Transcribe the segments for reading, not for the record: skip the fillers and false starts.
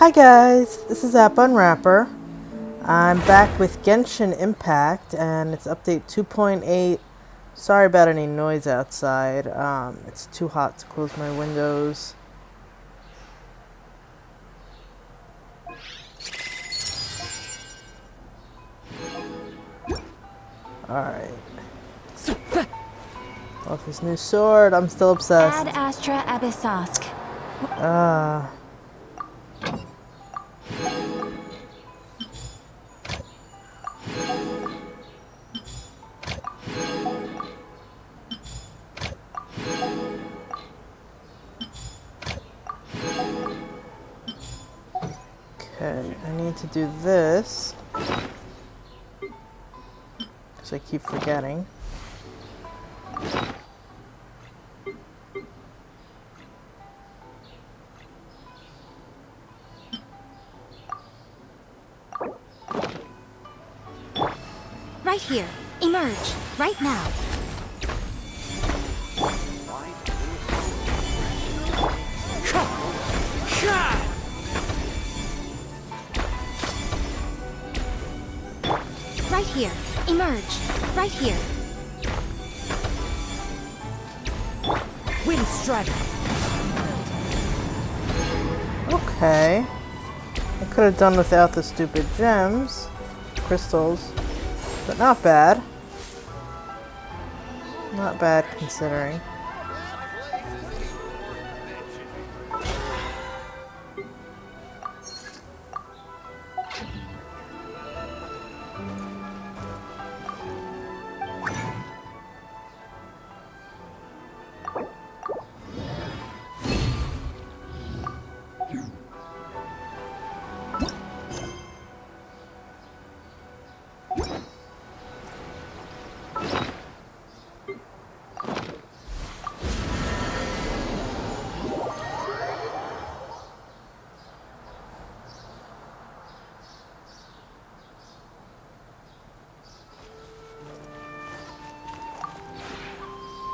Hi guys, this is App Unwrapper. I'm back with Genshin Impact and it's update 2.8. Sorry about any noise outside. It's too hot to close my windows. Alright. Love his new sword. I'm still obsessed. Ad Astra Abyssosk. Okay, I need to do this because I keep forgetting. Right here. Emerge. Right now. Right here. Emerge. Right here. Wind Strider. Okay. I could have done without the stupid gems, crystals, but not bad. Not bad considering.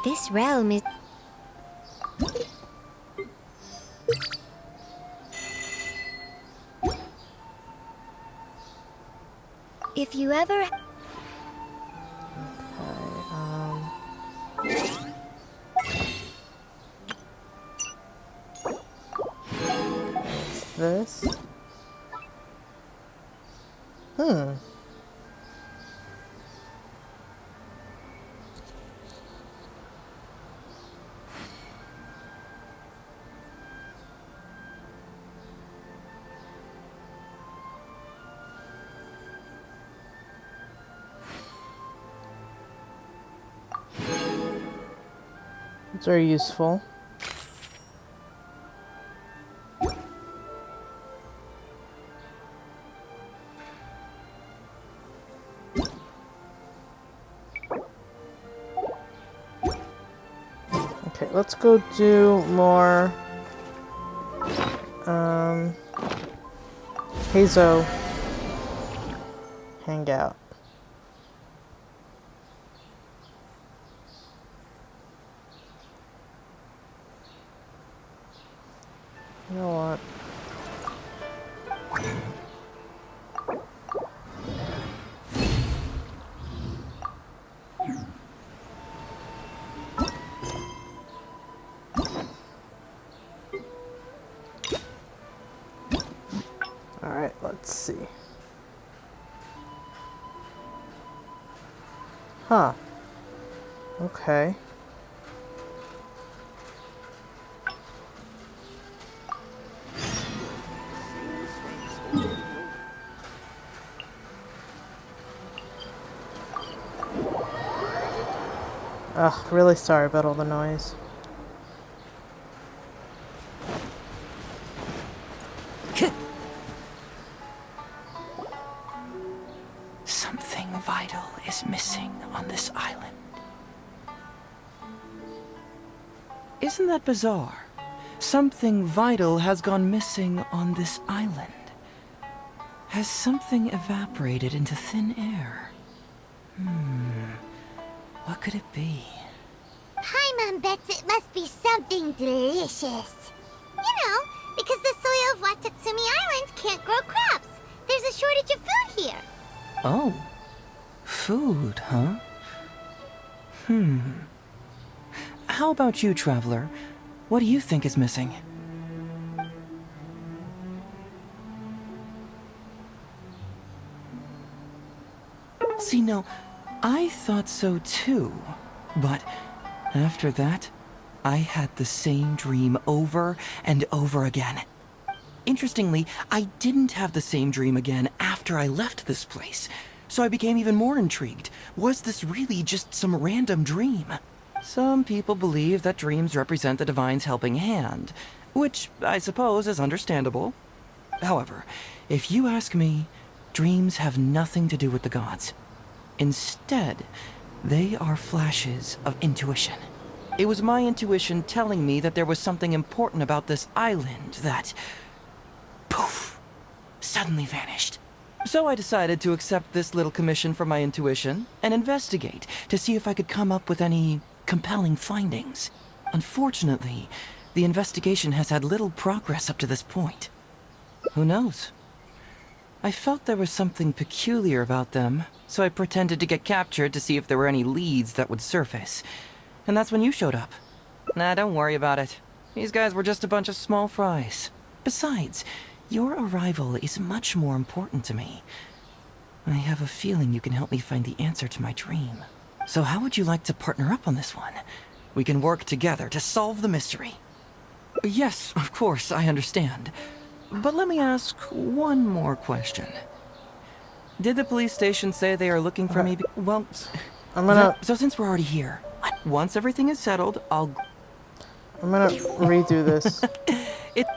This realm is... If you ever... What's this? It's very useful. Okay, let's go do more Heizou Hangout. You know what? Alright, let's see. Huh. Okay. Ugh, really sorry about all the noise. Something vital is missing on this island. Isn't that bizarre? Something vital has gone missing on this island. Has something evaporated into thin air? What could it be? Paimon bets it must be something delicious. You know, because the soil of Watatsumi Island Oh, food, huh? How about you, traveler? What do you think is missing? See, no, I thought so too. But after that, I had the same dream over and over again. Interestingly, I didn't have the same dream again after I left this place. So I became even more intrigued. Was this really just some random dream? Some people believe that dreams represent the divine's helping hand, which I suppose is understandable. However, if you ask me, dreams have nothing to do with the gods. Instead, they are flashes of intuition. It was my intuition telling me that there was something important about this island that, poof, suddenly vanished. So I decided to accept this little commission from my intuition and investigate to see if I could come up with any compelling findings. Unfortunately, the investigation has had little progress up to this point. Who knows? I felt there was something peculiar about them, so I pretended to get captured to see if there were any leads that would surface. And that's when you showed up. Nah, don't worry about it. These guys were just a bunch of small fries. Besides, your arrival is much more important to me. I have a feeling you can help me find the answer to my dream. So how would you like to partner up on this one? We can work together to solve the mystery. Yes, of course, I understand. But let me ask one more question. Did the police station say they are looking for me? Well, so since we're already here, once everything is settled, I'm gonna redo this.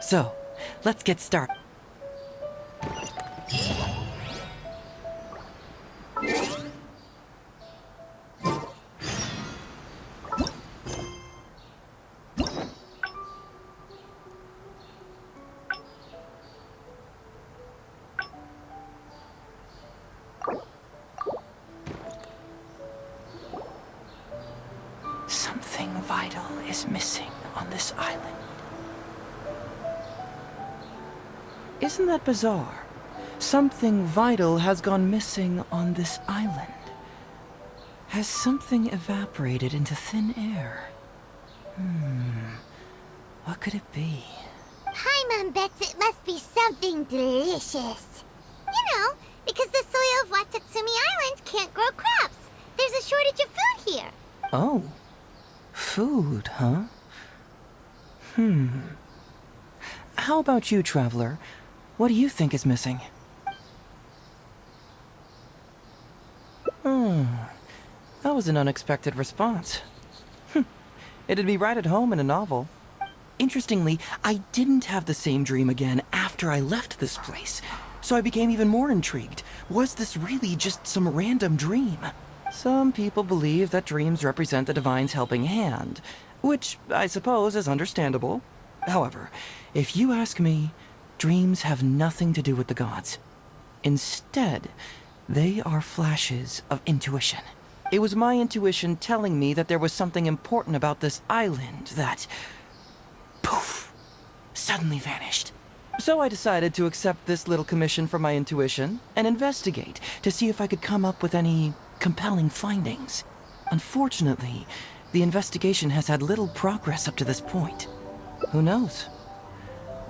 So, let's get started. Something vital is missing on this island. Isn't that bizarre? Something vital has gone missing on this island. Has something evaporated into thin air? What could it be? Paimon bets it must be something delicious. You know, because the soil of Watatsumi Island can't grow crops. There's a shortage of food here. Oh, food, huh? How about you, traveler? What do you think is missing? That was an unexpected response. It'd be right at home in a novel. Interestingly, I didn't have the same dream again after I left this place, so I became even more intrigued. Was this really just some random dream? Some people believe that dreams represent the divine's helping hand, which I suppose is understandable. However, if you ask me, dreams have nothing to do with the gods. Instead, they are flashes of intuition. It was my intuition telling me that there was something important about this island that, poof, suddenly vanished. So I decided to accept this little commission from my intuition and investigate to see if I could come up with any compelling findings. Unfortunately, the investigation has had little progress up to this point. Who knows?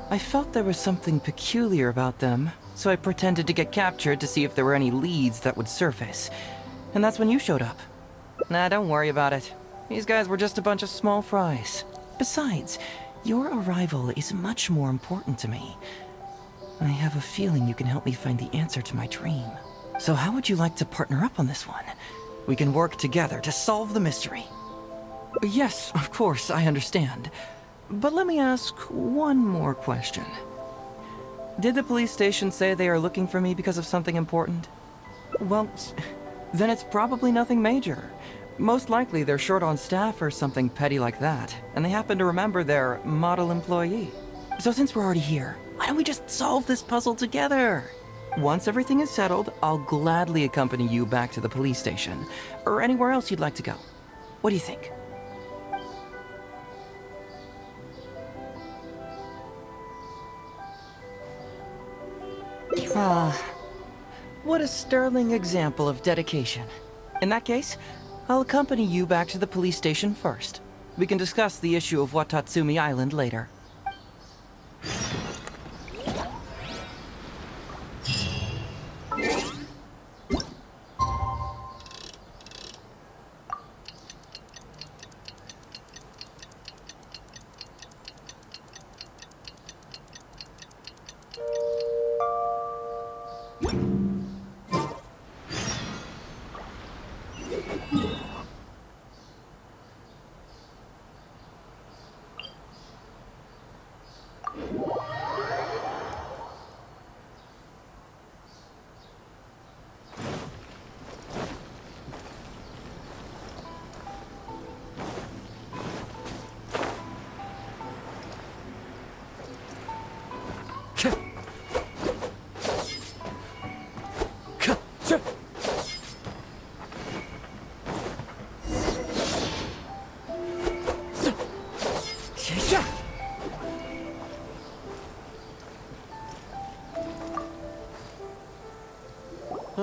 I felt there was something peculiar about them, so I pretended to get captured to see if there were any leads that would surface. And that's when you showed up. Nah, don't worry about it. These guys were just a bunch of small fries. Besides, your arrival is much more important to me. I have a feeling you can help me find the answer to my dream. So how would you like to partner up on this one? We can work together to solve the mystery. Yes, of course, I understand. But let me ask one more question. Did the police station say they are looking for me because of something important? Well, then it's probably nothing major. Most likely they're short on staff or something petty like that, and they happen to remember their model employee. So since we're already here, why don't we just solve this puzzle together? Once everything is settled, I'll gladly accompany you back to the police station, or anywhere else you'd like to go. What do you think? What a sterling example of dedication. In that case, I'll accompany you back to the police station first. We can discuss the issue of Watatsumi Island later.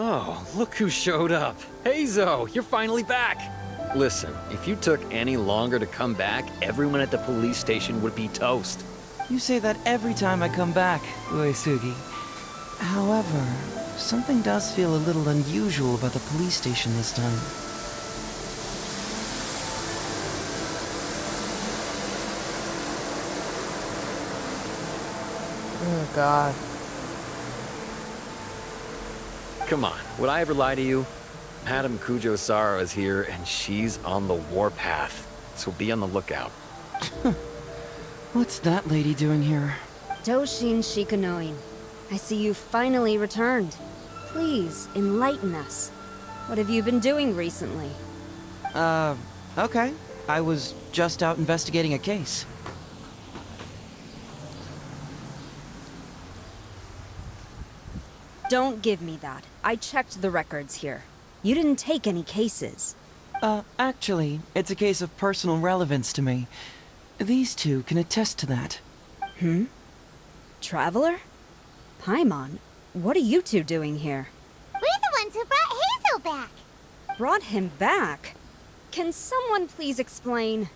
Oh, look who showed up. Heizou, you're finally back. Listen, if you took any longer to come back, everyone at the police station would be toast. You say that every time I come back, Uesugi. However, something does feel a little unusual about the police station this time. Oh, God. Come on, would I ever lie to you? Madame Kujo-Sara is here, and she's on the warpath. So be on the lookout. What's that lady doing here? Doshin Shikanoin, I see you finally returned. Please, enlighten us. What have you been doing recently? Okay. I was just out investigating a case. Don't give me that. I checked the records here. You didn't take any cases. Actually, it's a case of personal relevance to me. These two can attest to that. Traveler? Paimon, what are you two doing here? We're the ones who brought Heizou back. Brought him back? Can someone please explain?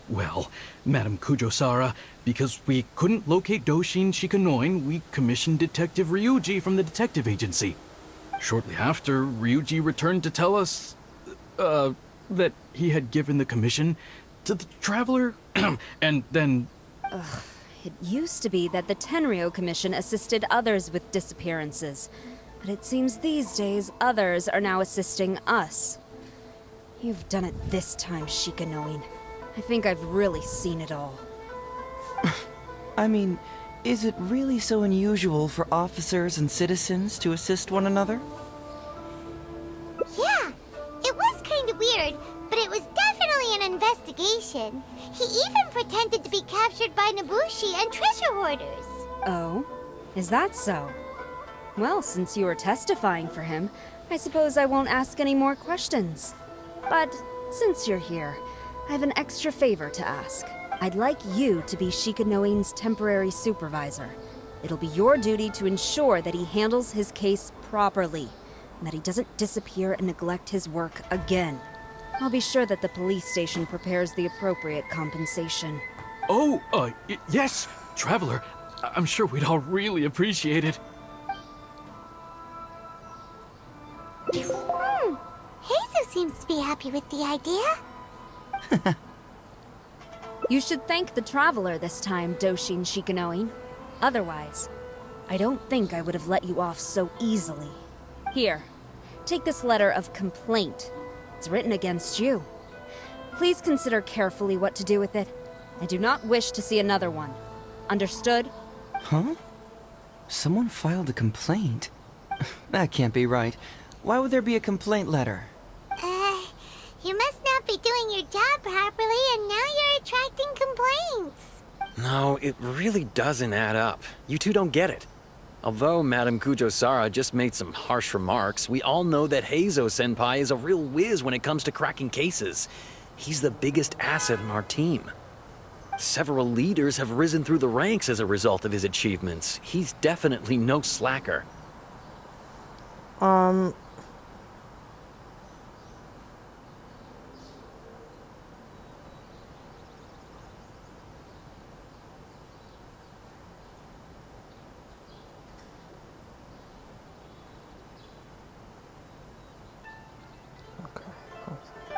Well, Madame Kujo-Sara, because we couldn't locate Doshin Shikanoin, we commissioned Detective Ryuji from the detective agency. Shortly after, Ryuji returned to tell us, that he had given the commission to the Traveler, and then... It used to be that the Tenryo Commission assisted others with disappearances, but it seems these days others are now assisting us. You've done it this time, Shikanoin. I think I've really seen it all. I mean, is it really so unusual for officers and citizens to assist one another? Yeah, it was kind of weird, but it was definitely an investigation. He even pretended to be captured by Nobushi and treasure hoarders. Oh? Is that so? Well, since you were testifying for him, I suppose I won't ask any more questions. But since you're here, I have an extra favor to ask. I'd like you to be Shikanoin's temporary supervisor. It'll be your duty to ensure that he handles his case properly, and that he doesn't disappear and neglect his work again. I'll be sure that the police station prepares the appropriate compensation. Oh, yes, Traveler. I'm sure we'd all really appreciate it. Heizou seems to be happy with the idea. You should thank the Traveler this time, Doshin Shikanoin. Otherwise, I don't think I would have let you off so easily. Here, take this letter of complaint. It's written against you. Please consider carefully what to do with it. I do not wish to see another one. Understood? Huh? Someone filed a complaint? That can't be right. Why would there be a complaint letter? You must not be doing your job properly, and now you're attracting complaints. No, it really doesn't add up. You two don't get it. Although Madame Kujo-Sara just made some harsh remarks, we all know that Heizou-senpai is a real whiz when it comes to cracking cases. He's the biggest asset in our team. Several leaders have risen through the ranks as a result of his achievements. He's definitely no slacker. Um,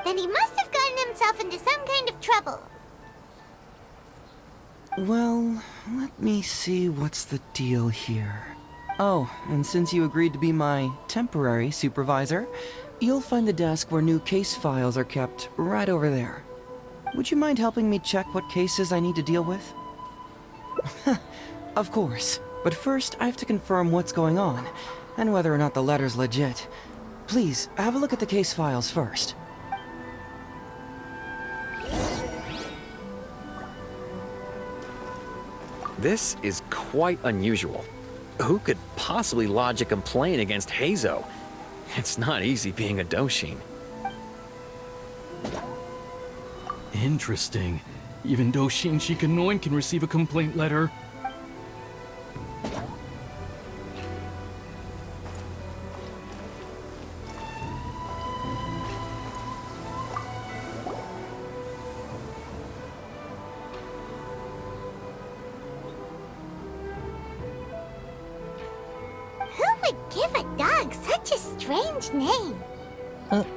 Then he must have gotten himself into some kind of trouble. Well, let me see what's the deal here. Oh, and since you agreed to be my temporary supervisor, you'll find the desk where new case files are kept right over there. Would you mind helping me check what cases I need to deal with? Of course, but first I have to confirm what's going on, and whether or not the letter's legit. Please, have a look at the case files first. This is quite unusual. Who could possibly lodge a complaint against Heizou? It's not easy being a Doshin. Interesting. Even Doshin Shikanoin can receive a complaint letter. Who would give a dog such a strange name? What?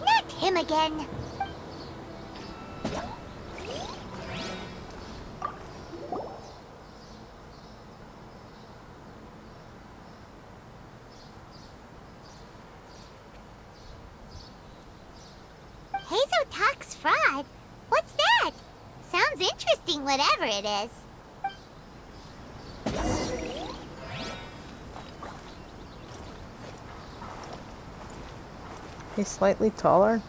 Not him again. Heizou talks fraud? What's that? Sounds interesting, whatever it is. He's slightly taller.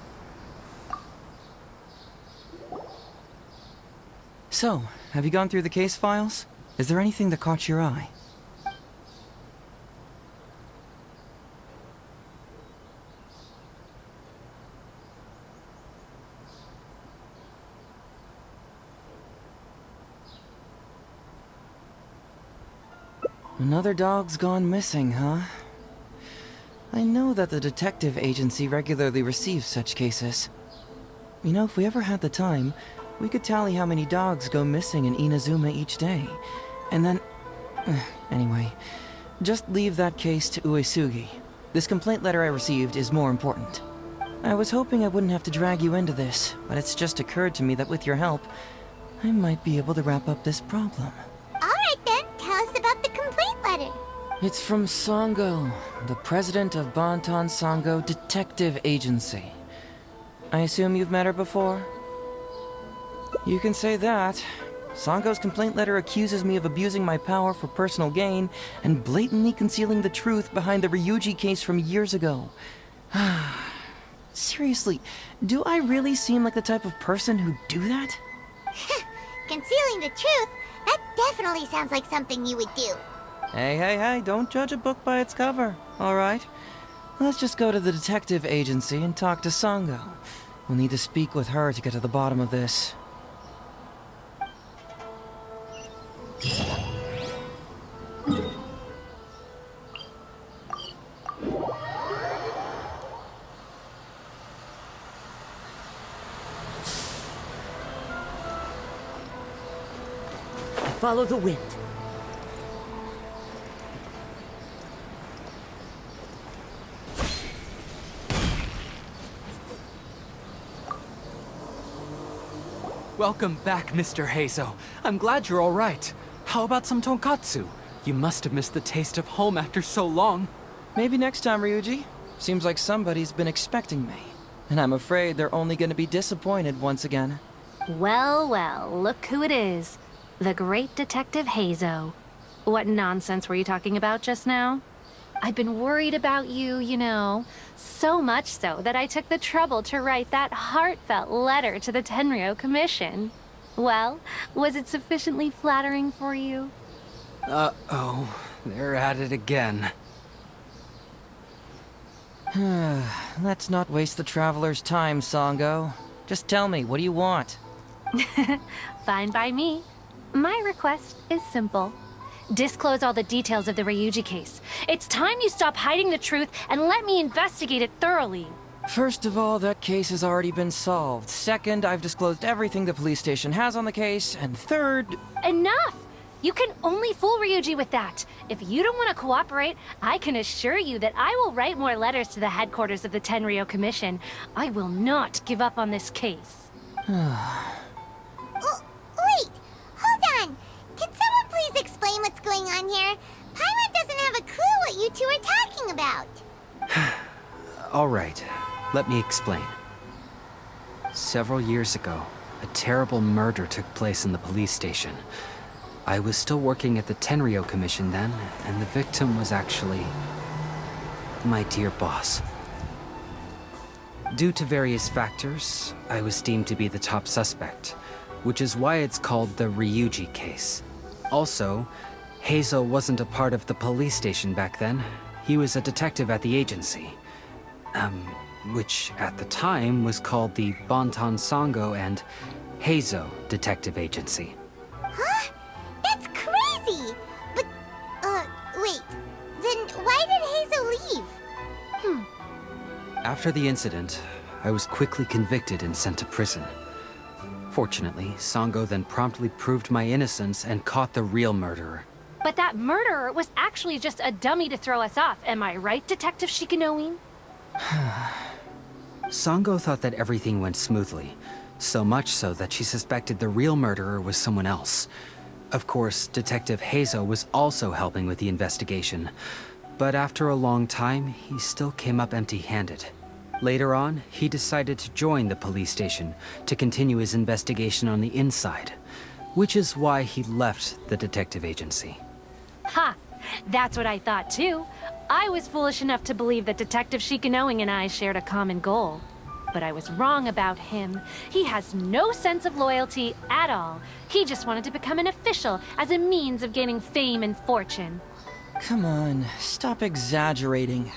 So, have you gone through the case files? Is there anything that caught your eye? Another dog's gone missing, huh? I know that the detective agency regularly receives such cases. You know, if we ever had the time, we could tally how many dogs go missing in Inazuma each day. And then... Anyway, just leave that case to Uesugi. This complaint letter I received is more important. I was hoping I wouldn't have to drag you into this, but it's just occurred to me that with your help, I might be able to wrap up this problem. Alright then, tell us about the complaint letter. It's from Sango, the president of Bantan Sango Detective Agency. I assume you've met her before? You can say that. Sango's complaint letter accuses me of abusing my power for personal gain and blatantly concealing the truth behind the Ryuji case from years ago. Seriously, do I really seem like the type of person who'd do that? Concealing the truth? That definitely sounds like something you would do. Hey, don't judge a book by its cover, alright? Let's just go to the detective agency and talk to Sango. We'll need to speak with her to get to the bottom of this. Follow the wind. Welcome back, Mr. Heizou. I'm glad you're all right. How about some tonkatsu? You must have missed the taste of home after so long. Maybe next time, Ryuji. Seems like somebody's been expecting me. And I'm afraid they're only gonna be disappointed once again. Well, well, look who it is. The great Detective Heizou. What nonsense were you talking about just now? I've been worried about you, you know. So much so that I took the trouble to write that heartfelt letter to the Tenryou Commission. Well, was it sufficiently flattering for you? Uh-oh, they're at it again. Let's not waste the traveler's time, Sango. Just tell me, what do you want? Fine by me. My request is simple. Disclose all the details of the Ryuji case. It's time you stop hiding the truth and let me investigate it thoroughly. First of all, that case has already been solved. Second, I've disclosed everything the police station has on the case. And third... Enough! You can only fool Ryuji with that. If you don't want to cooperate, I can assure you that I will write more letters to the headquarters of the Tenryo Commission. I will not give up on this case. Oh, wait! Hold on! Can someone please explain what's going on here? Paimon doesn't have a clue what you two are talking about. All right, let me explain. Several years ago, a terrible murder took place in the police station. I was still working at the Tenryo Commission then, and the victim was actually my dear boss. Due to various factors, I was deemed to be the top suspect, which is why it's called the Ryuji case. Also, Heizou wasn't a part of the police station back then. He was a detective at the agency. Which at the time was called the Bonton Sango and Heizou Detective Agency. Huh? That's crazy! But, wait. Then why did Heizou leave? After the incident, I was quickly convicted and sent to prison. Fortunately, Sango then promptly proved my innocence and caught the real murderer. But that murderer was actually just a dummy to throw us off, am I right, Detective Shikanoin? Sango thought that everything went smoothly, so much so that she suspected the real murderer was someone else. Of course, Detective Heizou was also helping with the investigation, but after a long time, he still came up empty-handed. Later on, he decided to join the police station to continue his investigation on the inside, which is why he left the detective agency. Ha! That's what I thought too. I was foolish enough to believe that Detective Shikanoin and I shared a common goal. But I was wrong about him. He has no sense of loyalty at all. He just wanted to become an official as a means of gaining fame and fortune. Come on, stop exaggerating.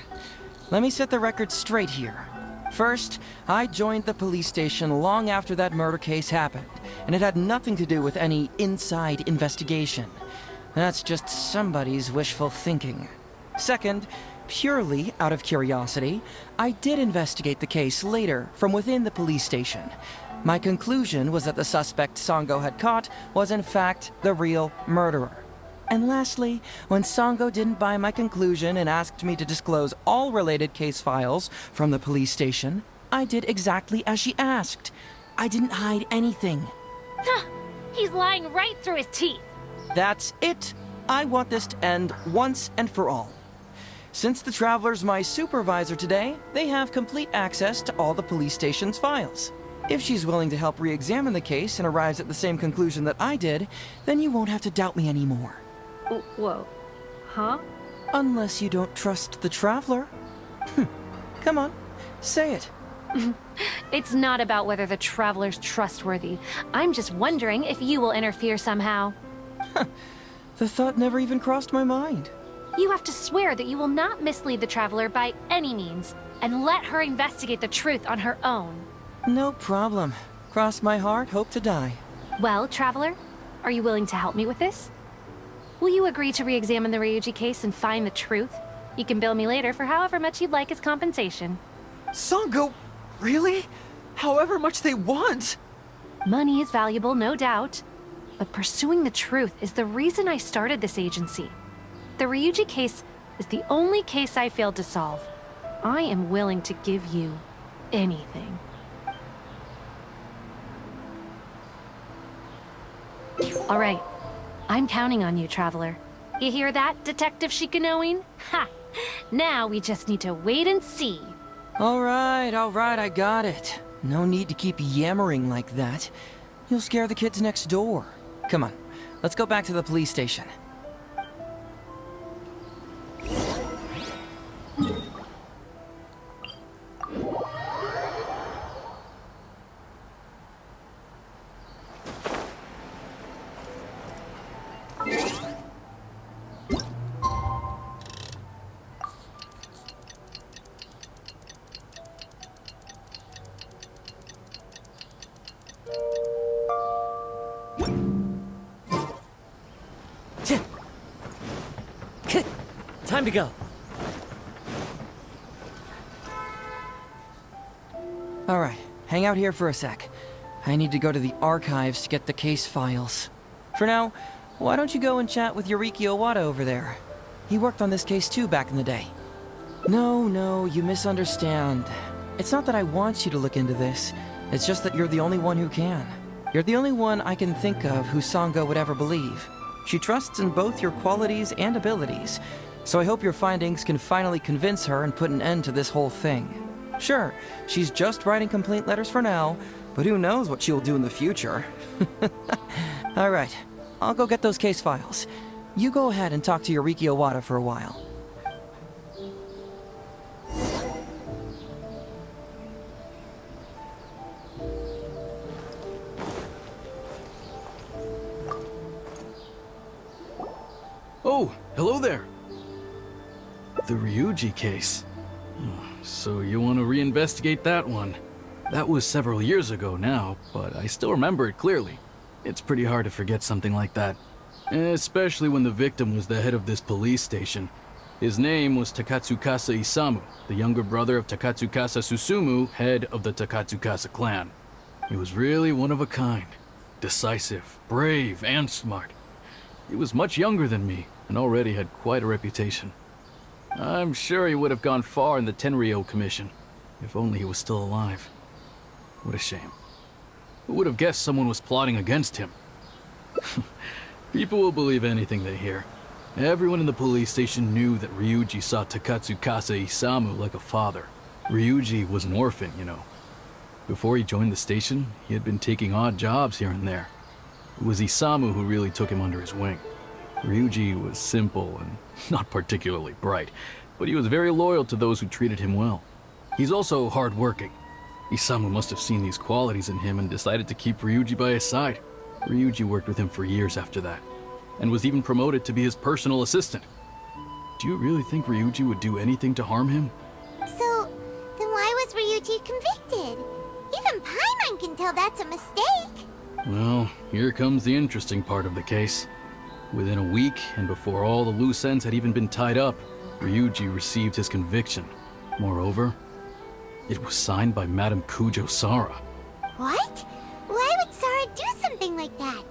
Let me set the record straight here. First, I joined the police station long after that murder case happened, and it had nothing to do with any inside investigation. That's just somebody's wishful thinking. Second, purely out of curiosity, I did investigate the case later from within the police station. My conclusion was that the suspect Sango had caught was in fact the real murderer. And lastly, when Sango didn't buy my conclusion and asked me to disclose all related case files from the police station, I did exactly as she asked. I didn't hide anything. He's lying right through his teeth. That's it. I want this to end once and for all. Since the Traveler's my supervisor today, they have complete access to all the police station's files. If she's willing to help re-examine the case and arrives at the same conclusion that I did, then you won't have to doubt me anymore. Whoa. Huh? Unless you don't trust the Traveler. Come on, say it. It's not about whether the Traveler's trustworthy. I'm just wondering if you will interfere somehow. The thought never even crossed my mind. You have to swear that you will not mislead the Traveler by any means, and let her investigate the truth on her own. No problem. Cross my heart, hope to die. Well, Traveler, are you willing to help me with this? Will you agree to re-examine the Ryuji case and find the truth? You can bill me later for however much you'd like as compensation. Sango, really? However much they want? Money is valuable, no doubt. But pursuing the truth is the reason I started this agency. The Ryuji case is the only case I failed to solve. I am willing to give you anything. All right. I'm counting on you, Traveler. You hear that, Detective Shikanoin? Ha! Now we just need to wait and see. All right, I got it. No need to keep yammering like that. You'll scare the kids next door. Come on, let's go back to the police station. Time to go. Alright, hang out here for a sec. I need to go to the archives to get the case files. For now, why don't you go and chat with Yoriki Owada over there? He worked on this case too back in the day. No, you misunderstand. It's not that I want you to look into this. It's just that you're the only one who can. You're the only one I can think of who Sangha would ever believe. She trusts in both your qualities and abilities, so I hope your findings can finally convince her and put an end to this whole thing. Sure, she's just writing complaint letters for now, but who knows what she'll do in the future. Alright, I'll go get those case files. You go ahead and talk to Yoriki Owada for a while. Oh, hello there. The Ryuji case. So you want to reinvestigate that one? That was several years ago now, but I still remember it clearly. It's pretty hard to forget something like that. Especially when the victim was the head of this police station. His name was Takatsukasa Isamu, the younger brother of Takatsukasa Susumu, head of the Takatsukasa clan. He was really one of a kind. Decisive, brave, and smart. He was much younger than me, and already had quite a reputation. I'm sure he would have gone far in the Tenryou Commission, if only he was still alive. What a shame. Who would have guessed someone was plotting against him? People will believe anything they hear. Everyone in the police station knew that Ryuji saw Takatsukasa Isamu like a father. Ryuji was an orphan, you know. Before he joined the station, he had been taking odd jobs here and there. It was Isamu who really took him under his wing. Ryuji was simple and not particularly bright, but he was very loyal to those who treated him well. He's also hardworking. Isamu must have seen these qualities in him and decided to keep Ryuji by his side. Ryuji worked with him for years after that, and was even promoted to be his personal assistant. Do you really think Ryuji would do anything to harm him? So, then why was Ryuji convicted? Even Paimon can tell that's a mistake. Well, here comes the interesting part of the case. Within a week, and before all the loose ends had even been tied up, Ryuji received his conviction. Moreover, it was signed by Madame Kujo Sara. What? Why would Sara do something like that?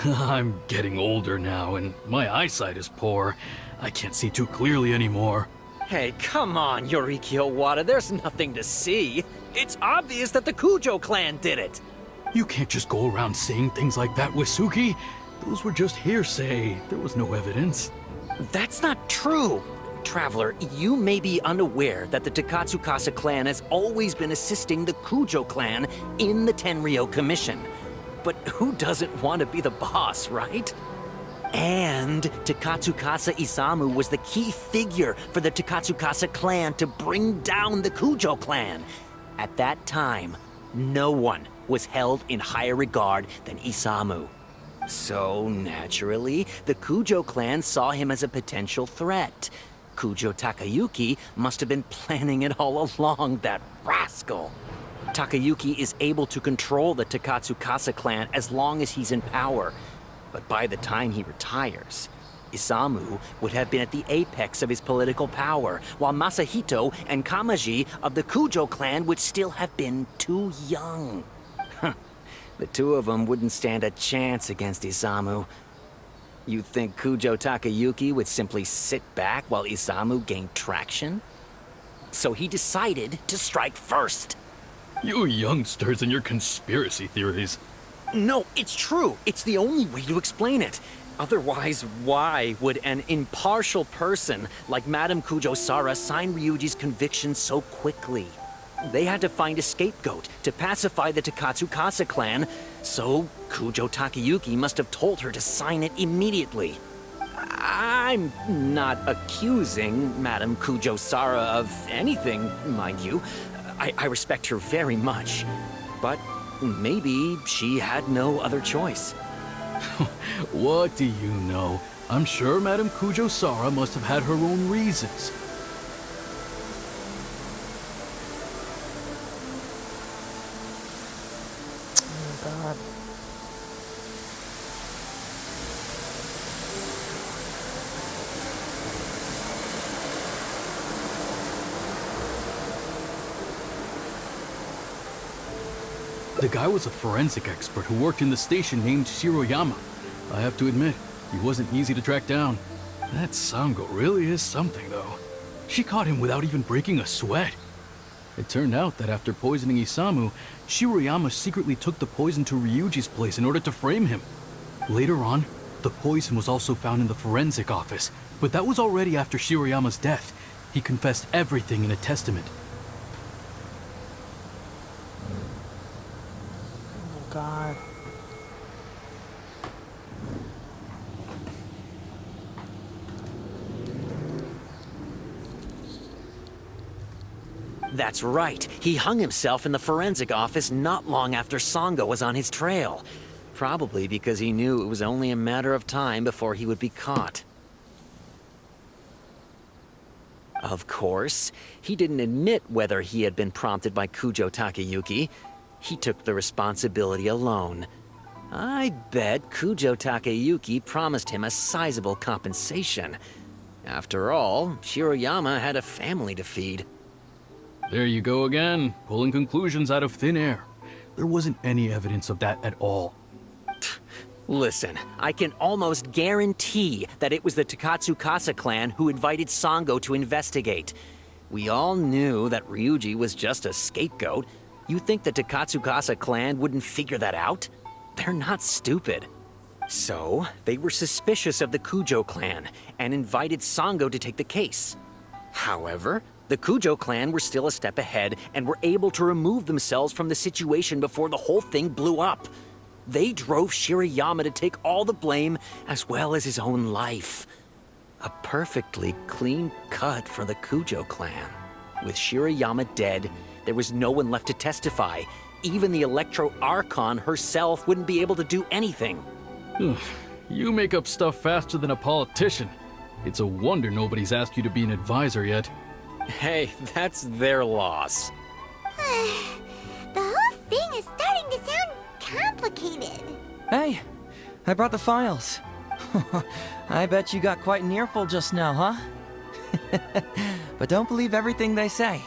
I'm getting older now, and my eyesight is poor. I can't see too clearly anymore. Hey, come on, Yoriki Owada, there's nothing to see. It's obvious that the Kujo clan did it. You can't just go around saying things like that, Wisuki. Those were just hearsay. There was no evidence. That's not true. Traveler, you may be unaware that the Takatsukasa clan has always been assisting the Kujo clan in the Tenryou Commission. But who doesn't want to be the boss, right? And Takatsukasa Isamu was the key figure for the Takatsukasa clan to bring down the Kujo clan. At that time, no one was held in higher regard than Isamu. So, naturally, the Kujo clan saw him as a potential threat. Kujo Takayuki must have been planning it all along, that rascal. Takayuki is able to control the Takatsukasa clan as long as he's in power. But by the time he retires, Isamu would have been at the apex of his political power, while Masahito and Kamaji of the Kujo clan would still have been too young. The two of them wouldn't stand a chance against Isamu. You think Kujo Takayuki would simply sit back while Isamu gained traction? So he decided to strike first. You youngsters and your conspiracy theories. No, it's true. It's the only way to explain it. Otherwise, why would an impartial person like Madame Kujo Sara sign Ryuji's conviction so quickly? They had to find a scapegoat to pacify the Takatsukasa clan, so Kujo Takayuki must have told her to sign it immediately. I'm not accusing Madame Kujo Sara of anything, mind you. I respect her very much. But maybe she had no other choice. What do you know? I'm sure Madame Kujo Sara must have had her own reasons. God. The guy was a forensic expert who worked in the station named Shiroyama. I have to admit, he wasn't easy to track down. That Sango really is something, though. She caught him without even breaking a sweat. It turned out that after poisoning Isamu, Shiroyama secretly took the poison to Ryuji's place in order to frame him. Later on, the poison was also found in the forensic office, but that was already after Shiroyama's death. He confessed everything in a testament. Oh God. That's right. He hung himself in the forensic office not long after Sango was on his trail. Probably because he knew it was only a matter of time before he would be caught. Of course, he didn't admit whether he had been prompted by Kujo Takayuki. He took the responsibility alone. I bet Kujo Takayuki promised him a sizable compensation. After all, Shiroyama had a family to feed. There you go again, pulling conclusions out of thin air. There wasn't any evidence of that at all. Listen, I can almost guarantee that it was the Takatsukasa clan who invited Sango to investigate. We all knew that Ryuji was just a scapegoat. You think the Takatsukasa clan wouldn't figure that out? They're not stupid. So, they were suspicious of the Kujo clan and invited Sango to take the case. However, the Kujo clan were still a step ahead and were able to remove themselves from the situation before the whole thing blew up. They drove Shiroyama to take all the blame as well as his own life. A perfectly clean cut for the Kujo clan. With Shiroyama dead, there was no one left to testify. Even the Electro Archon herself wouldn't be able to do anything. You make up stuff faster than a politician. It's a wonder nobody's asked you to be an advisor yet. Hey, that's their loss. The whole thing is starting to sound complicated. Hey, I brought the files. I bet you got quite an earful just now, huh? But don't believe everything they say.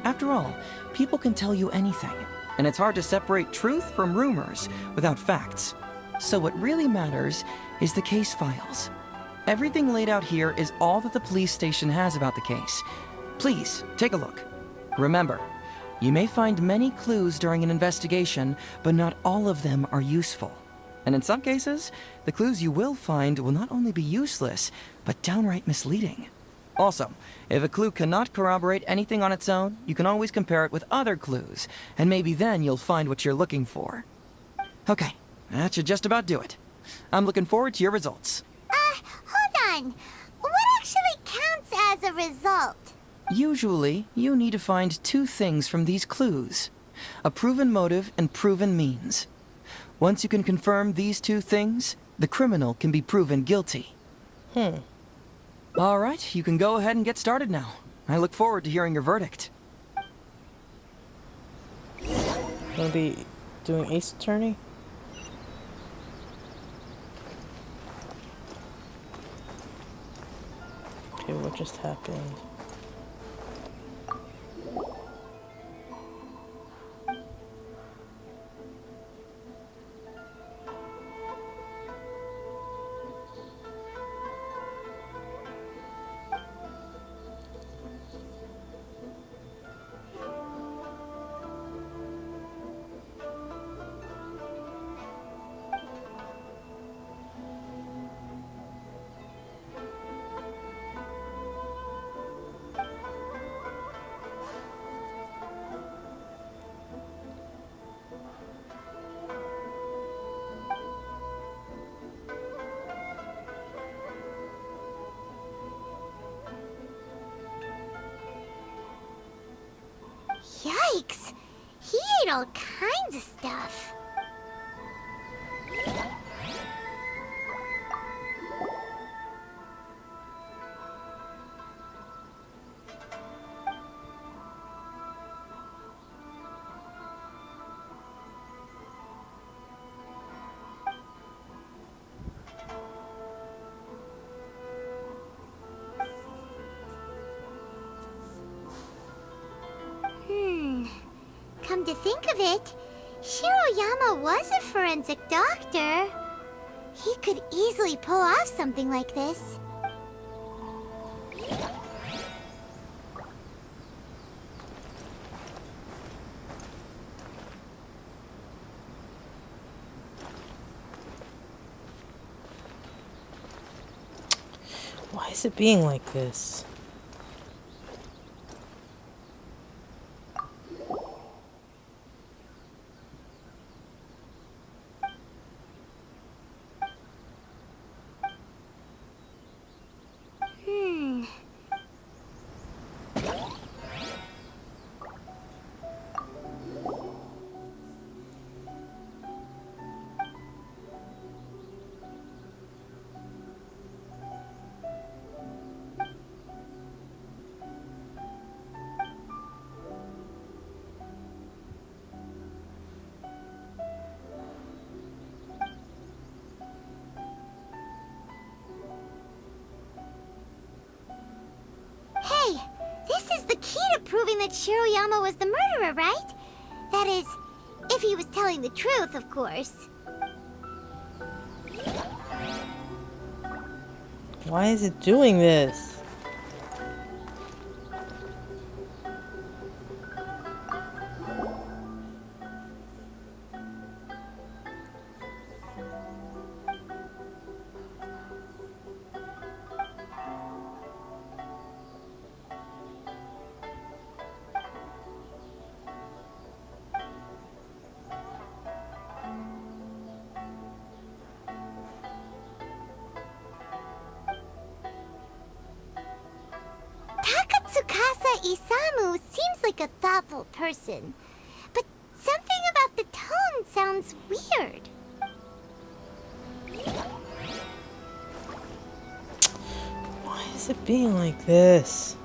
After all, people can tell you anything, and it's hard to separate truth from rumors without facts. So what really matters is the case files. Everything laid out here is all that the police station has about the case. Please, take a look. Remember, you may find many clues during an investigation, but not all of them are useful. And in some cases, the clues you will find will not only be useless, but downright misleading. Also, if a clue cannot corroborate anything on its own, you can always compare it with other clues, and maybe then you'll find what you're looking for. Okay, that should just about do it. I'm looking forward to your results. Hold on. What actually counts as a result? Usually, you need to find two things from these clues. A proven motive and proven means. Once you can confirm these two things, the criminal can be proven guilty. All right, you can go ahead and get started now. I look forward to hearing your verdict. Gonna be doing Ace Attorney? Okay, what just happened? Yikes! He ate all kinds of stuff. Come to think of it, Shiroyama was a forensic doctor. He could easily pull off something like this. Why is it being like this? Hey, this is the key to proving that Shiroyama was the murderer, right? That is, if he was telling the truth, of course. Why is it doing this? Takatsukasa Isamu seems like a thoughtful person, but something about the tone sounds weird. Why is it being like this?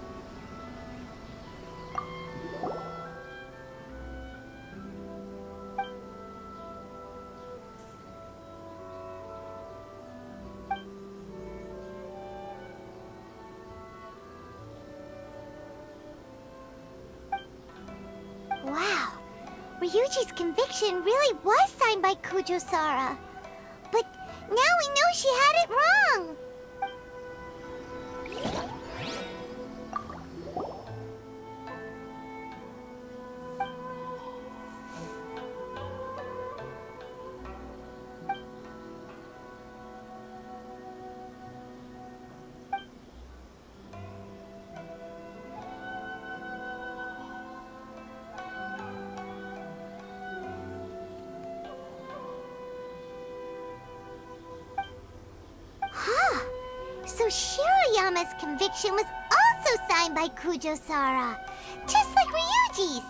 Wow, Ryuji's conviction really was signed by Kujo-Sara. But now we know she had it wrong. So Shiroyama's conviction was also signed by Kujo-Sara, just like Ryuji's.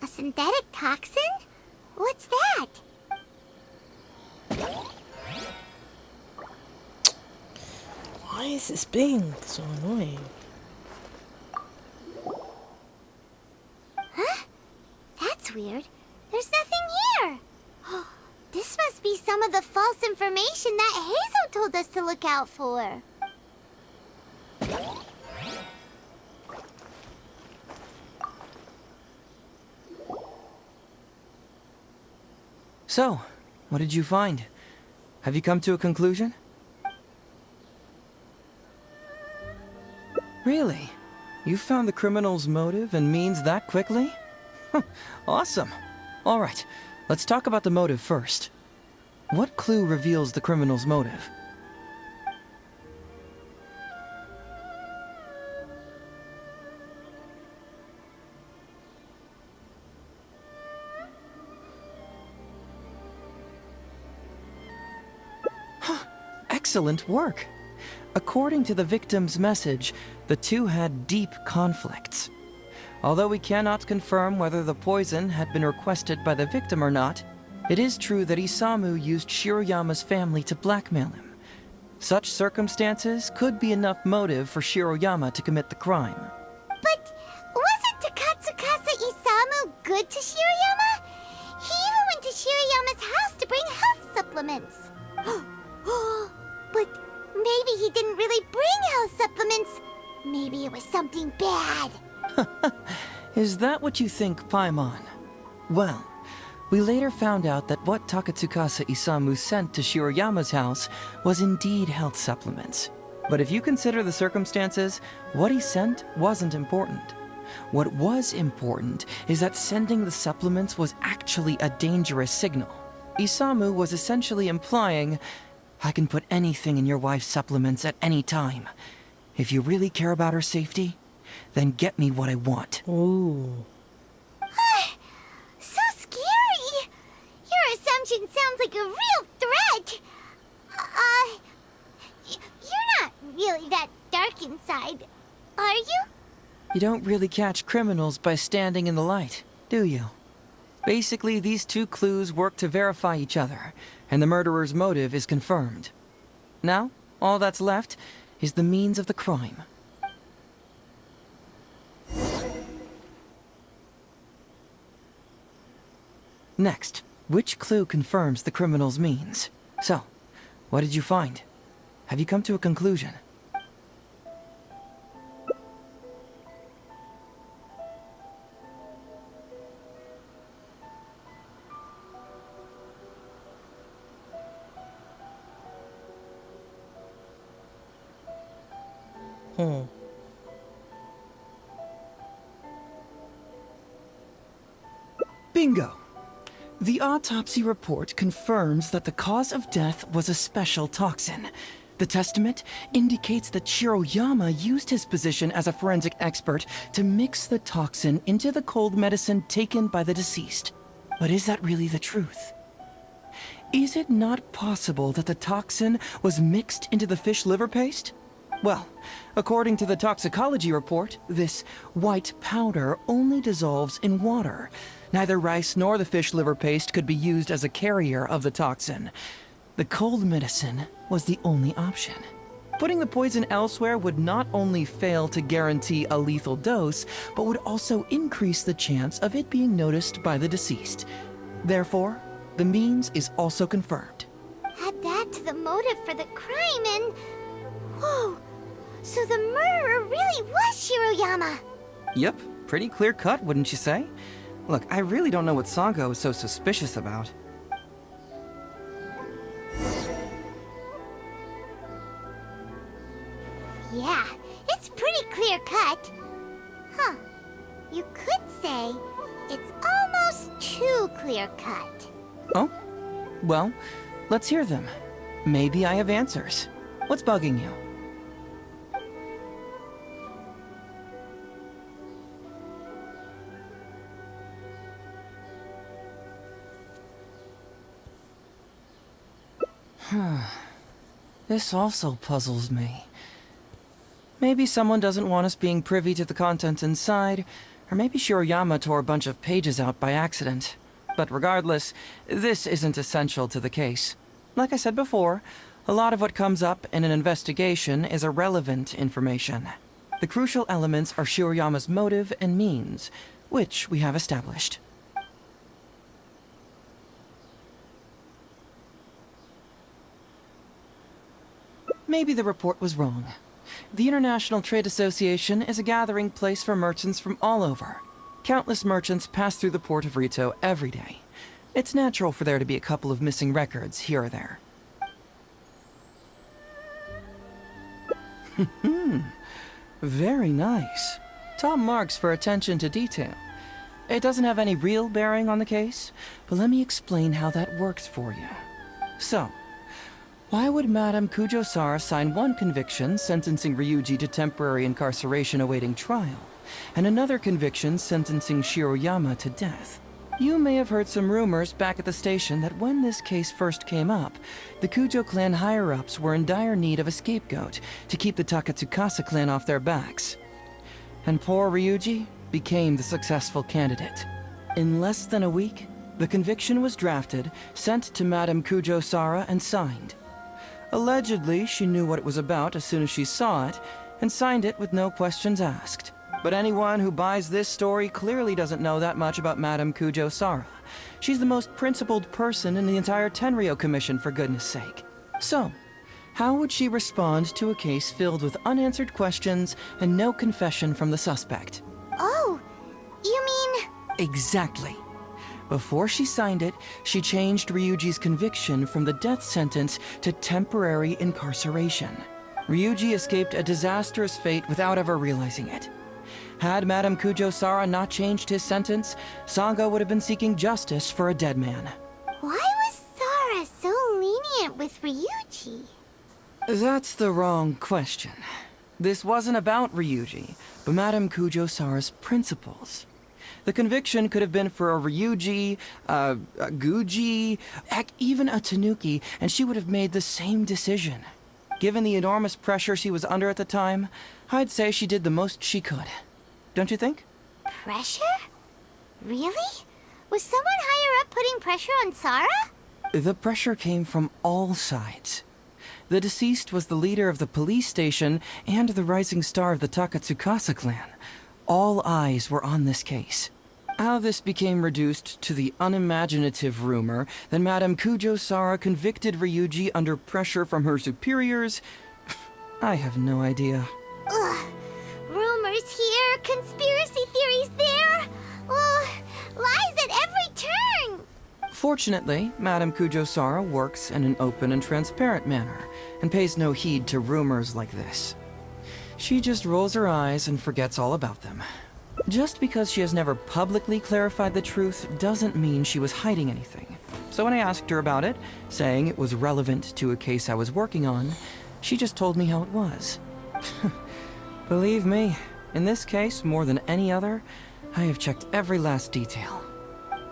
A synthetic toxin? What's that? Why is this being so annoying? Huh? That's weird. There's nothing here. This must be some of the false information that Heizou told us to look out for. So, what did you find? Have you come to a conclusion? Really? You found the criminal's motive and means that quickly? Awesome. All right, let's talk about the motive first. What clue reveals the criminal's motive? Excellent work. According to the victim's message, the two had deep conflicts. Although we cannot confirm whether the poison had been requested by the victim or not, it is true that Isamu used Shiroyama's family to blackmail him. Such circumstances could be enough motive for Shiroyama to commit the crime. But wasn't Takatsukasa supplements. But maybe he didn't really bring health supplements. Maybe it was something bad. Is that what you think, Paimon? Well, we later found out that what Takatsukasa Isamu sent to Shiroyama's house was indeed health supplements. But if you consider the circumstances, what he sent wasn't important. What was important is that sending the supplements was actually a dangerous signal. Isamu was essentially implying, I can put anything in your wife's supplements at any time. If you really care about her safety, then get me what I want. Ooh. So scary! Your assumption sounds like a real threat! You're not really that dark inside, are you? You don't really catch criminals by standing in the light, do you? Basically, these two clues work to verify each other, and the murderer's motive is confirmed. Now, all that's left is the means of the crime. Next, which clue confirms the criminal's means? So, what did you find? Have you come to a conclusion? Bingo! The autopsy report confirms that the cause of death was a special toxin. The testament indicates that Shiroyama used his position as a forensic expert to mix the toxin into the cold medicine taken by the deceased. But is that really the truth? Is it not possible that the toxin was mixed into the fish liver paste? Well, according to the toxicology report, this white powder only dissolves in water. Neither rice nor the fish liver paste could be used as a carrier of the toxin. The cold medicine was the only option. Putting the poison elsewhere would not only fail to guarantee a lethal dose, but would also increase the chance of it being noticed by the deceased. Therefore, the means is also confirmed. Add that to the motive for the crime and... Whoa! So the murderer really was Shiroyama! Yep, pretty clear cut, wouldn't you say? Look, I really don't know what Sango is so suspicious about. Yeah, it's pretty clear cut. Huh. You could say it's almost too clear cut. Oh? Well, let's hear them. Maybe I have answers. What's bugging you? This also puzzles me. Maybe someone doesn't want us being privy to the content inside, or maybe Shiroyama tore a bunch of pages out by accident. But regardless, this isn't essential to the case. Like I said before, a lot of what comes up in an investigation is irrelevant information. The crucial elements are Shiroyama's motive and means, which we have established. Maybe the report was wrong. The International Trade Association is a gathering place for merchants from all over. Countless merchants pass through the port of Rito every day. It's natural for there to be a couple of missing records here or there. Very nice. Top marks for attention to detail. It doesn't have any real bearing on the case, but let me explain how that works for you. So, why would Madame Kujo-Sara sign one conviction sentencing Ryuji to temporary incarceration awaiting trial, and another conviction sentencing Shiroyama to death? You may have heard some rumors back at the station that when this case first came up, the Kujo clan higher-ups were in dire need of a scapegoat to keep the Takatsukasa clan off their backs. And poor Ryuji became the successful candidate. In less than a week, the conviction was drafted, sent to Madame Kujo-Sara, and signed. Allegedly, she knew what it was about as soon as she saw it, and signed it with no questions asked. But anyone who buys this story clearly doesn't know that much about Madame Kujo Sara. She's the most principled person in the entire Tenryou Commission, for goodness sake. So, how would she respond to a case filled with unanswered questions and no confession from the suspect? Oh, you mean... Exactly. Before she signed it, she changed Ryuji's conviction from the death sentence to temporary incarceration. Ryuji escaped a disastrous fate without ever realizing it. Had Madame Kujo Sara not changed his sentence, Sanga would have been seeking justice for a dead man. Why was Sara so lenient with Ryuji? That's the wrong question. This wasn't about Ryuji, but Madame Kujo Sara's principles. The conviction could have been for a Ryuji, a Guji, heck, even a Tanuki, and she would have made the same decision. Given the enormous pressure she was under at the time, I'd say she did the most she could. Don't you think? Pressure? Really? Was someone higher up putting pressure on Sara? The pressure came from all sides. The deceased was the leader of the police station and the rising star of the Takatsukasa clan. All eyes were on this case. How this became reduced to the unimaginative rumor that Madame Kujo Sara convicted Ryuji under pressure from her superiors, I have no idea. Ugh. Rumors here, conspiracy theories there. Ugh. Lies at every turn. Fortunately, Madame Kujo Sara works in an open and transparent manner, and pays no heed to rumors like this. She just rolls her eyes and forgets all about them. Just because she has never publicly clarified the truth doesn't mean she was hiding anything. So when I asked her about it, saying it was relevant to a case I was working on, she just told me how it was. Believe me, in this case, more than any other, I have checked every last detail.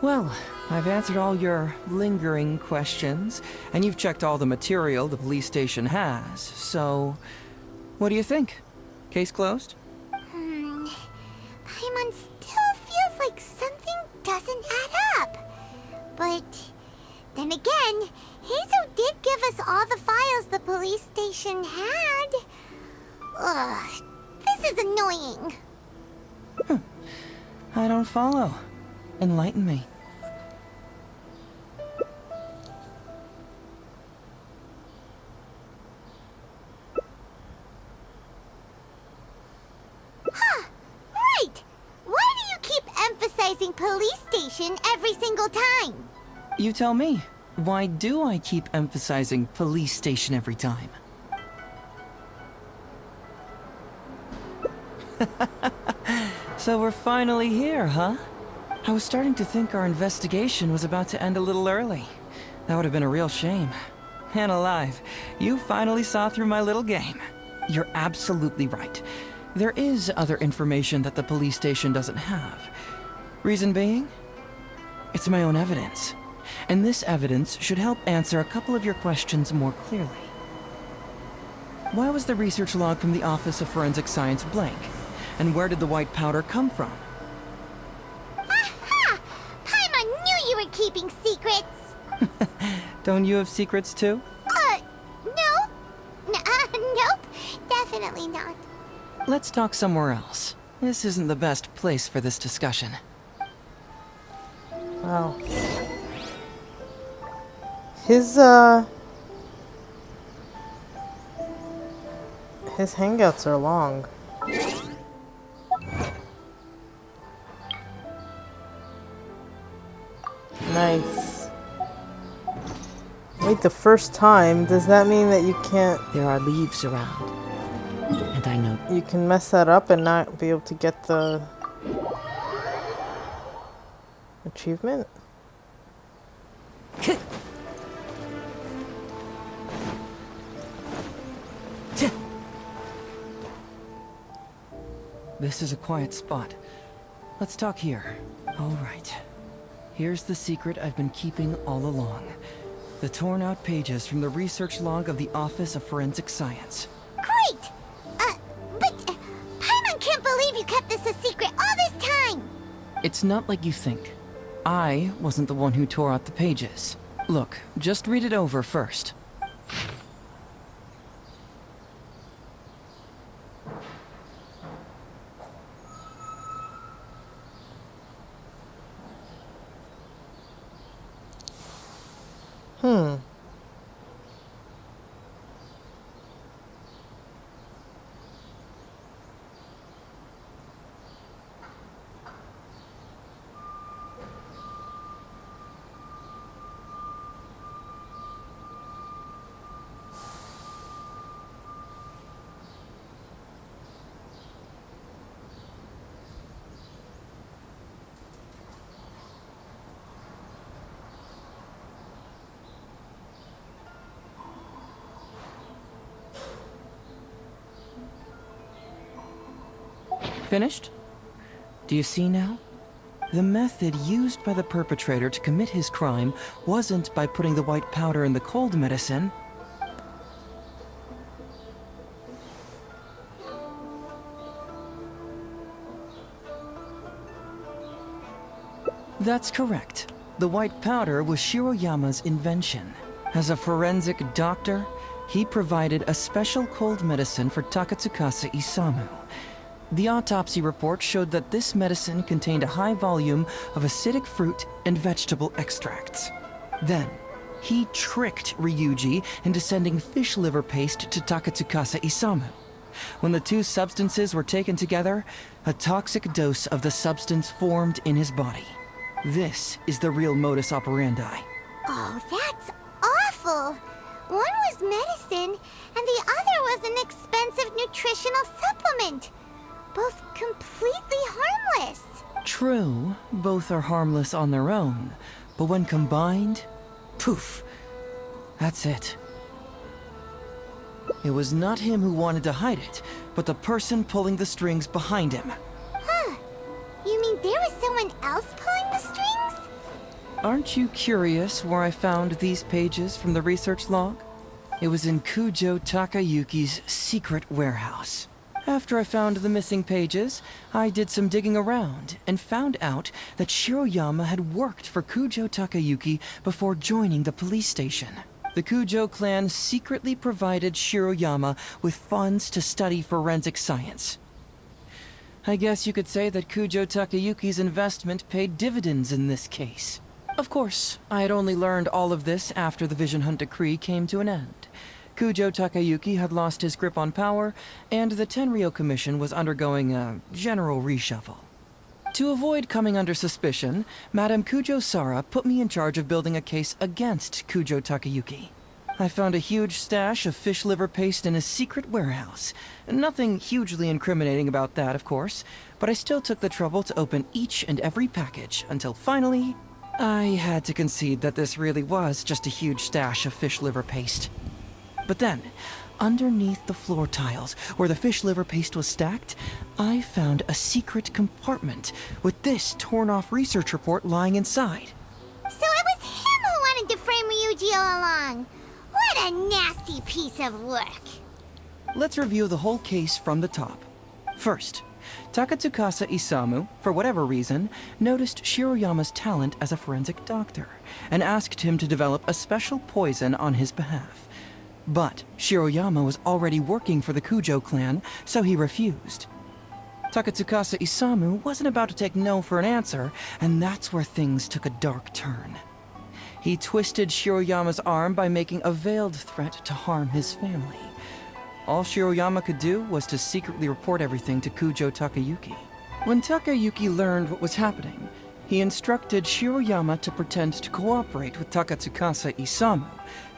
Well, I've answered all your lingering questions, and you've checked all the material the police station has, so... what do you think? Case closed? Paimon still feels like something doesn't add up. But then again, Heizou did give us all the files the police station had. Ugh, this is annoying. I don't follow. Enlighten me. Right! Why do you keep emphasizing police station every single time? You tell me. Why do I keep emphasizing police station every time? So we're finally here, huh? I was starting to think our investigation was about to end a little early. That would have been a real shame. And alive, you finally saw through my little game. You're absolutely right. There is other information that the police station doesn't have. Reason being? It's my own evidence. And this evidence should help answer a couple of your questions more clearly. Why was the research log from the Office of Forensic Science blank? And where did the white powder come from? Aha! Paimon knew you were keeping secrets! Don't you have secrets too? No. Nope. Definitely not. Let's talk somewhere else. This isn't the best place for this discussion. Wow. His hangouts are long. Nice. Wait, the first time? Does that mean that you can't... There are leaves around, and I know You can mess that up and not be able to get the... achievement? This is a quiet spot. Let's talk here. All right. Here's the secret I've been keeping all along. The torn out pages from the research log of the Office of Forensic Science. Great! But Paimon can't believe you kept this a secret all this time! It's not like you think. I wasn't the one who tore out the pages. Look, just read it over first. Finished? Do you see now? The method used by the perpetrator to commit his crime wasn't by putting the white powder in the cold medicine. That's correct. The white powder was Shiroyama's invention. As a forensic doctor, he provided a special cold medicine for Takatsukasa Isamu. The autopsy report showed that this medicine contained a high volume of acidic fruit and vegetable extracts. Then, he tricked Ryuji into sending fish liver paste to Takatsukasa Isamu. When the two substances were taken together, a toxic dose of the substance formed in his body. This is the real modus operandi. Oh, that's awful! One was medicine, and the other was an expensive nutritional supplement. Both completely harmless. True, both are harmless on their own, but when combined, poof, that's it. It was not him who wanted to hide it, but the person pulling the strings behind him. Huh. You mean there was someone else pulling the strings? Aren't you curious where I found these pages from the research log? It was in Kujo Takayuki's secret warehouse. After I found the missing pages, I did some digging around and found out that Shiroyama had worked for Kujo Takayuki before joining the police station. The Kujo clan secretly provided Shiroyama with funds to study forensic science. I guess you could say that Kujo Takayuki's investment paid dividends in this case. Of course, I had only learned all of this after the Vision Hunt decree came to an end. Kujo Takayuki had lost his grip on power, and the Tenryou Commission was undergoing a general reshuffle. To avoid coming under suspicion, Madame Kujo Sara put me in charge of building a case against Kujo Takayuki. I found a huge stash of fish liver paste in his secret warehouse. Nothing hugely incriminating about that, of course, but I still took the trouble to open each and every package until finally, I had to concede that this really was just a huge stash of fish liver paste. But then, underneath the floor tiles, where the fish liver paste was stacked, I found a secret compartment with this torn-off research report lying inside. So it was him who wanted to frame Ryuji all along. What a nasty piece of work. Let's review the whole case from the top. First, Takatsukasa Isamu, for whatever reason, noticed Shiroyama's talent as a forensic doctor and asked him to develop a special poison on his behalf. But Shiroyama was already working for the Kujo clan, so he refused. Takatsukasa Isamu wasn't about to take no for an answer, and that's where things took a dark turn. He twisted Shiroyama's arm by making a veiled threat to harm his family. All Shiroyama could do was to secretly report everything to Kujo Takayuki. When Takayuki learned what was happening, he instructed Shiroyama to pretend to cooperate with Takatsukasa Isamu,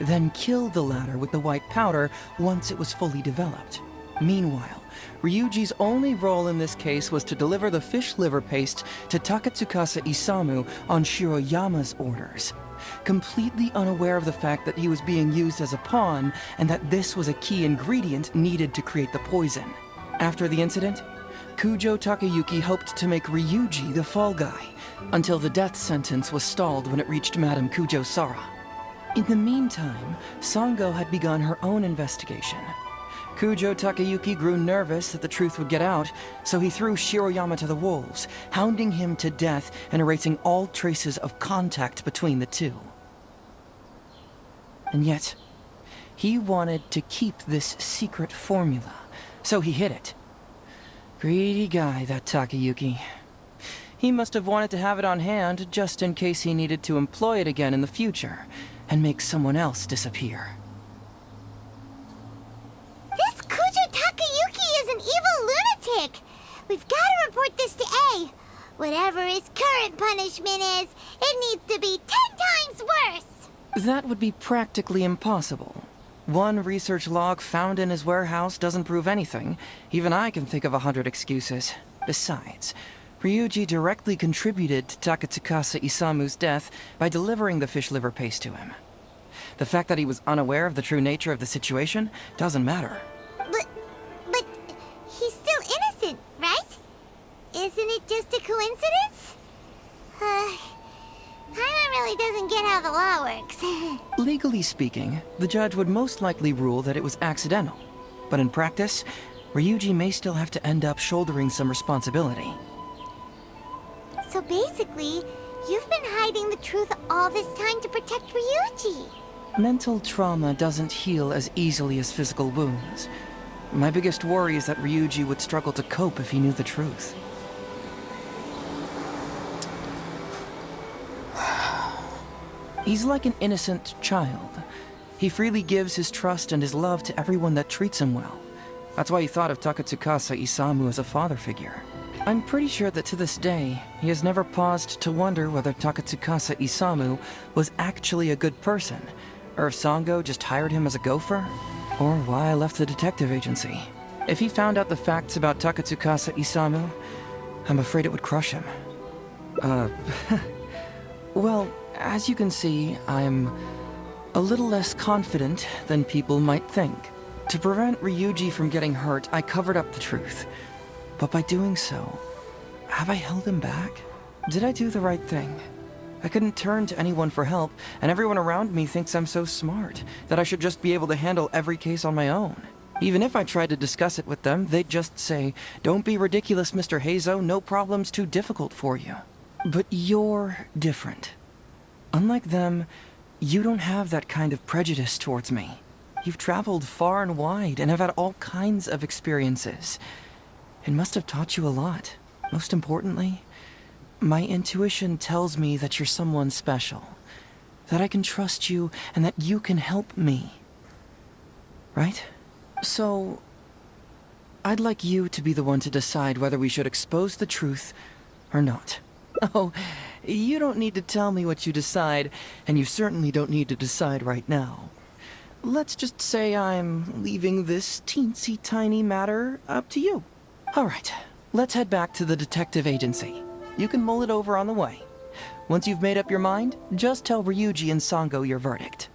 then kill the latter with the white powder once it was fully developed. Meanwhile, Ryuji's only role in this case was to deliver the fish liver paste to Takatsukasa Isamu on Shiroyama's orders, completely unaware of the fact that he was being used as a pawn and that this was a key ingredient needed to create the poison. After the incident, Kujo Takayuki hoped to make Ryuji the fall guy, until the death sentence was stalled when it reached Madame Kujo Sara. In the meantime, Sango had begun her own investigation. Kujo Takayuki grew nervous that the truth would get out, so he threw Shiroyama to the wolves, hounding him to death and erasing all traces of contact between the two. And yet, he wanted to keep this secret formula, so he hid it. Greedy guy, that Takayuki. He must have wanted to have it on hand just in case he needed to employ it again in the future. and make someone else disappear. This Kujo Takayuki is an evil lunatic! We've got to report this to A. Whatever his current punishment is, it needs to be 10 times worse! That would be practically impossible. One research log found in his warehouse doesn't prove anything. Even I can think of 100 excuses. Besides, Ryuji directly contributed to Takatsukasa Isamu's death by delivering the fish liver paste to him. The fact that he was unaware of the true nature of the situation doesn't matter. But he's still innocent, right? Isn't it just a coincidence? Paimon really doesn't get how the law works. Legally speaking, the judge would most likely rule that it was accidental. But in practice, Ryuji may still have to end up shouldering some responsibility. So basically, you've been hiding the truth all this time to protect Ryuji. Mental trauma doesn't heal as easily as physical wounds. My biggest worry is that Ryuji would struggle to cope if he knew the truth. He's like an innocent child. He freely gives his trust and his love to everyone that treats him well. That's why he thought of Takatsukasa Isamu as a father figure. I'm pretty sure that to this day, he has never paused to wonder whether Takatsukasa Isamu was actually a good person, or if Sango just hired him as a gopher, or why I left the detective agency. If he found out the facts about Takatsukasa Isamu, I'm afraid it would crush him. Well, as you can see, I'm a little less confident than people might think. To prevent Ryuji from getting hurt, I covered up the truth. But by doing so, have I held him back? Did I do the right thing? I couldn't turn to anyone for help, and everyone around me thinks I'm so smart, that I should just be able to handle every case on my own. Even if I tried to discuss it with them, they'd just say, "Don't be ridiculous, Mr. Heizou, no problem's too difficult for you." But you're different. Unlike them, you don't have that kind of prejudice towards me. You've traveled far and wide and have had all kinds of experiences. It must have taught you a lot. Most importantly, my intuition tells me that you're someone special, that I can trust you and that you can help me. Right? So, I'd like you to be the one to decide whether we should expose the truth or not. Oh, you don't need to tell me what you decide, and you certainly don't need to decide right now. Let's just say I'm leaving this teensy-tiny matter up to you. All right, let's head back to the detective agency. You can mull it over on the way. Once you've made up your mind, just tell Ryuji and Sango your verdict.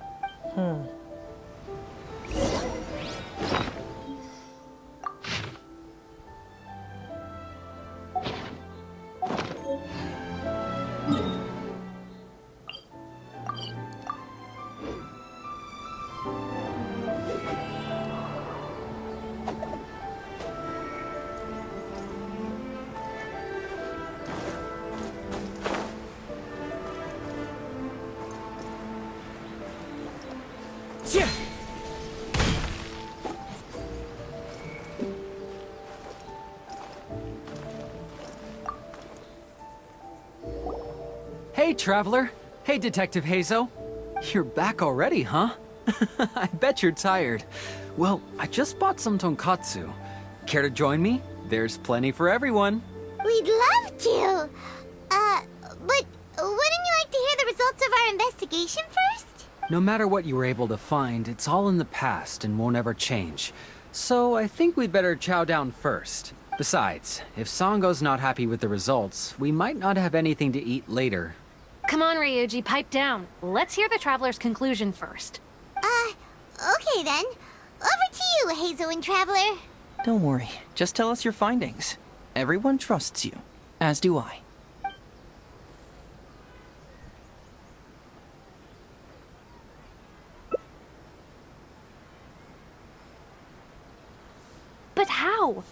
Hey, Traveler. Hey, Detective Heizou. You're back already, huh? I bet you're tired. Well, I just bought some tonkatsu. Care to join me? There's plenty for everyone. We'd love to. But wouldn't you like to hear the results of our investigation first? No matter what you were able to find, it's all in the past and won't ever change. So I think we'd better chow down first. Besides, if Sango's not happy with the results, we might not have anything to eat later. Come on, Ryuji, pipe down. Let's hear the Traveler's conclusion first. Okay then. Over to you, Heizou and Traveler. Don't worry, just tell us your findings. Everyone trusts you, as do I. But how?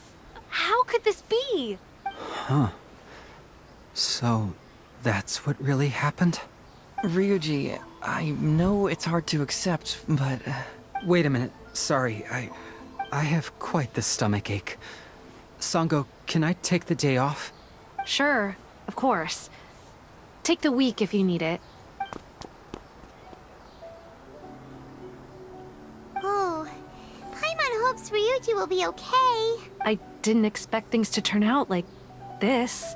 How could this be? So, that's what really happened? Ryuji, I know it's hard to accept, but... Wait a minute. Sorry, I have quite the stomach ache. Sango, can I take the day off? Sure, of course. Take the week if you need it. will be okay. I didn't expect things to turn out like this.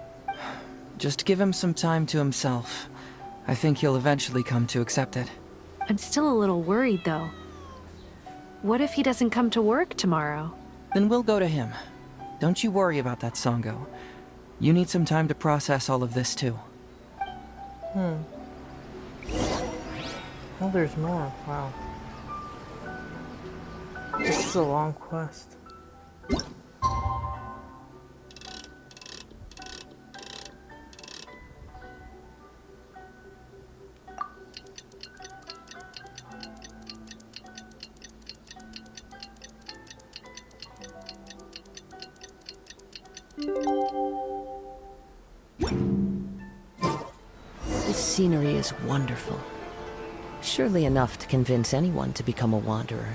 Just give him some time to himself. I think he'll eventually come to accept it. I'm still a little worried, though. What if he doesn't come to work tomorrow? Then we'll go to him. Don't you worry about that, Sango. You need some time to process all of this, too. Oh, there's more. Wow. This is a long quest. This scenery is wonderful. Surely enough to convince anyone to become a wanderer.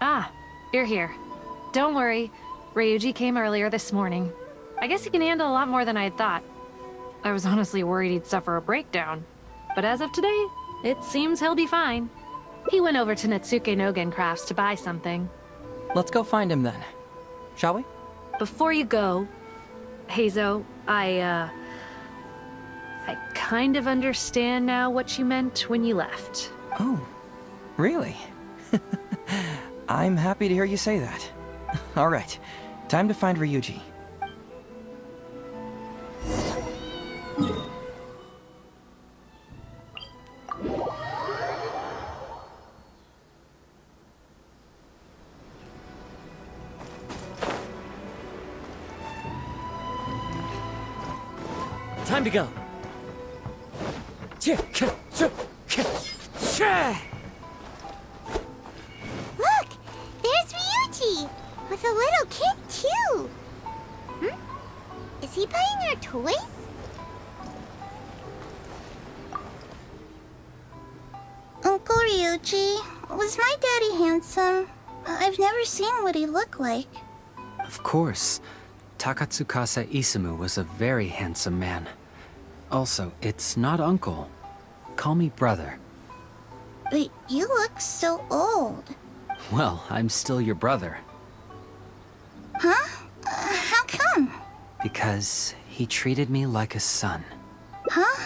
Ah, you're here. Don't worry. Ryuji came earlier this morning. I guess he can handle a lot more than I had thought. I was honestly worried he'd suffer a breakdown. But as of today, it seems he'll be fine. He went over to Natsuke Nogen Crafts to buy something. Let's go find him then. Shall we? Before you go, Heizou, I kind of understand now what you meant when you left. Oh, really? I'm happy to hear you say that. All right, time to find Ryuji. Time to go. Look! There's Ryuji! With a little kid, too! Is he buying our toys? Uncle Ryuji, was my daddy handsome? I've never seen what he looked like. Of course. Takatsukasa Isamu was a very handsome man. Also, it's not uncle. Call me brother. But you look so old. Well, I'm still your brother. Huh? How come? Because he treated me like a son. Huh?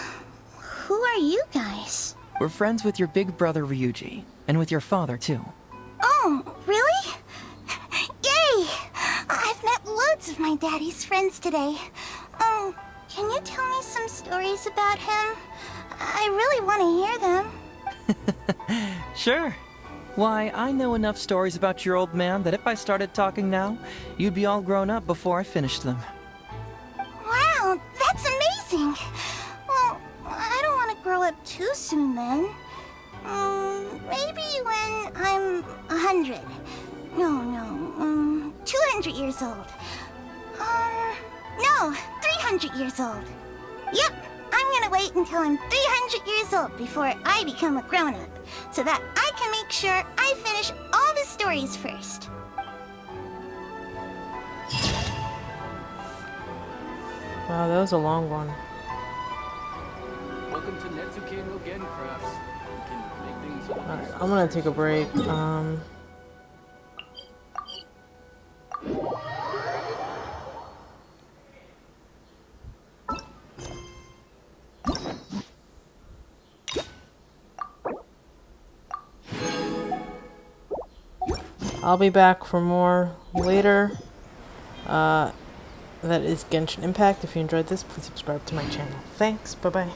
Who are you guys? We're friends with your big brother Ryuji, and with your father too. Oh, really? Yay! I've met loads of my daddy's friends today. Can you tell me some stories about him? I really want to hear them. Sure. Why, I know enough stories about your old man that if I started talking now, you'd be all grown up before I finished them. Wow, that's amazing! Well, I don't want to grow up too soon then. Maybe when I'm 100. No, 200 years old. No, 300 years old. Yep, I'm gonna wait until I'm 300 years old before I become a grown-up, so that I can make sure I finish all the stories first. Wow, that was a long one. Welcome to Natsuke Nogen Crafts. You can make things a lot Alright, I'm gonna take a break. I'll be back for more later. That is Genshin Impact. If you enjoyed this, please subscribe to my channel. Thanks. Bye-bye.